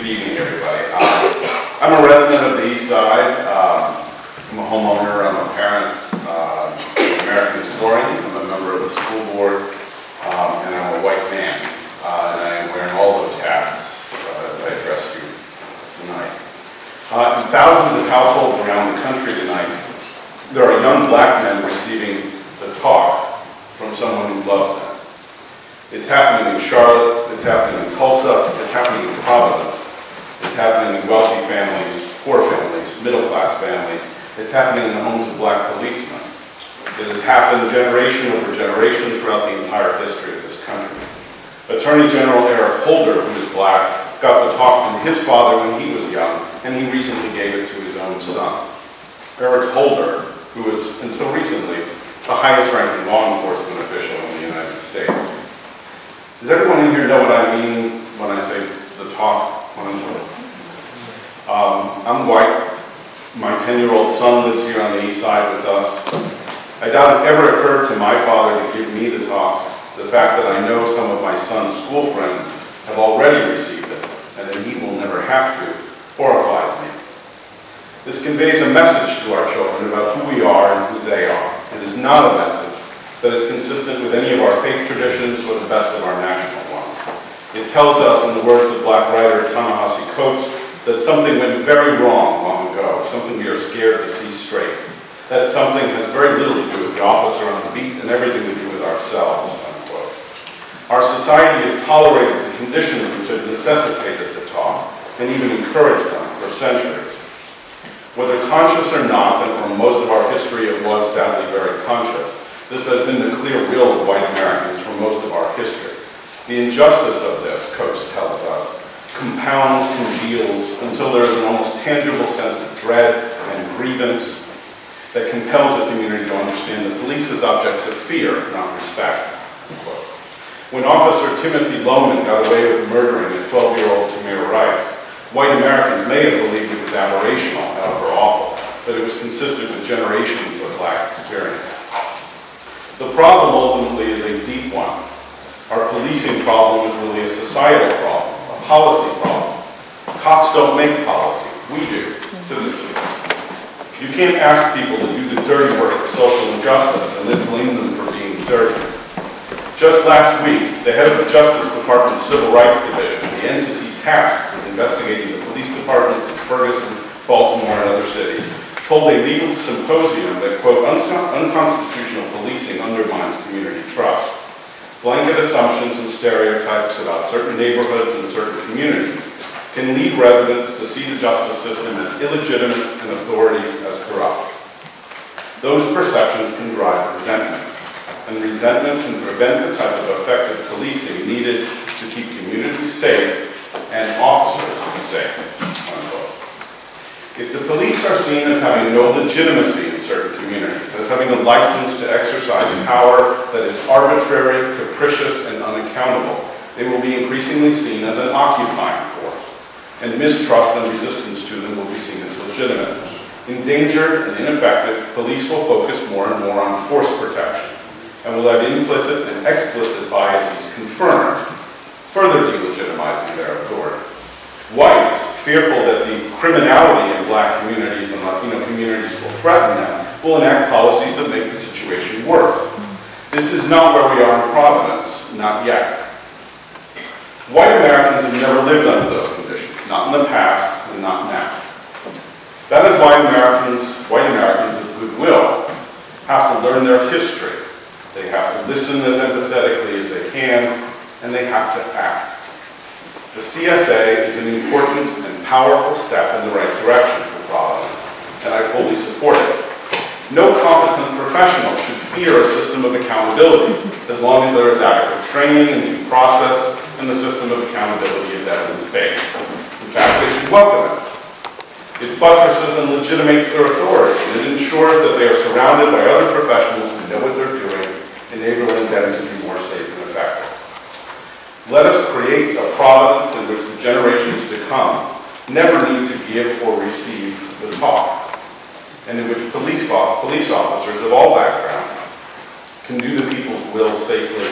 Good evening, everybody. I'm a resident of the East Side. I'm a homeowner, I'm a parent, American historian, I'm a member of the school board, and I'm a white man. And I am wearing all those hats as I address you tonight. In thousands of households around the country tonight, there are young black men receiving the talk from someone who loves them. It's happening in Charlotte, it's happening in Tulsa, it's happening in Providence, it's happening in wealthy families, poor families, middle-class families, it's happening in the homes of black policemen. It has happened generation over generation throughout the entire history of this country. Attorney General Eric Holder, who is black, got the talk from his father when he was young, and he recently gave it to his own son. Eric Holder, who was, until recently, the highest-ranking law enforcement official in the United States. Does everyone in here know what I mean when I say the talk? I'm white. My 10-year-old son lives here on the East Side with us. I doubt it ever occurred to my father to give me the talk. The fact that I know some of my son's school friends have already received it, and that he will never have to, horrifies me. This conveys a message to our children about who we are and who they are. It is not a message that is consistent with any of our faith traditions or the best of our national ones. It tells us, in the words of black writer Ta-Nehisi Coates, that something went very wrong long ago, something we are scared to see straight. That something has very little to do with the officer on the beat and everything to do with ourselves, unquote. Our society has tolerated the conditions which have necessitated the talk and even encouraged them for centuries. Whether conscious or not, and for most of our history it was sadly very conscious, this has been the clear will of white Americans for most of our history. The injustice of this, Coates tells us, compounds, congeals, until there is an almost tangible sense of dread and grievance that compels a community to understand the police as objects of fear, not respect. Unquote. When Officer Timothy Loman got away with murdering a 12-year-old Tamir Rice, white Americans may have believed it was aberrational, however awful, but it was consistent with generations of black experience. The problem ultimately is a deep one. Our policing problem is really a societal problem, a policy problem. Cops don't make policy, we do, citizens. You can't ask people to do the dirty work of social injustice and then blame them for being dirty. Just last week, the head of the Justice Department's Civil Rights Division, the entity tasked with investigating the police departments in Ferguson, Baltimore, and other cities, told a legal symposium that, quote, unconstitutional policing undermines community trust. Blanket assumptions and stereotypes about certain neighborhoods and certain communities can lead residents to see the justice system as illegitimate and authorities as corrupt. Those perceptions can drive resentment, and resentment can prevent the type of effective policing needed to keep communities safe and officers safe, unquote. If the police are seen as having no legitimacy in certain communities, as having a license to exercise power that is arbitrary, capricious, and unaccountable, they will be increasingly seen as an occupying force, and mistrust and resistance to them will be seen as legitimate. Endangered and ineffective, police will focus more and more on force protection, and will have implicit and explicit biases confirmed, further delegitimizing their authority. Whites, fearful that the criminality in black communities and Latino communities will threaten them, will enact policies that make the situation worse. This is not where we are in Providence, not yet. White Americans have never lived under those conditions, not in the past and not now. That is why white Americans of goodwill have to learn their history. They have to listen as empathetically as they can, and they have to act. The CSA is an important and powerful step in the right direction for Providence, and I fully support it. No competent professional should fear a system of accountability as long as there is adequate training and due process and the system of accountability is evidence-based. In fact, they should welcome it. It buttresses and legitimates their authority, and it ensures that they are surrounded by other professionals who know what they're doing, enabling them to be more safe and effective. Let us create a Providence in which the generations to come never need to give or receive the talk, and in which police officers of all backgrounds can do the people's will safely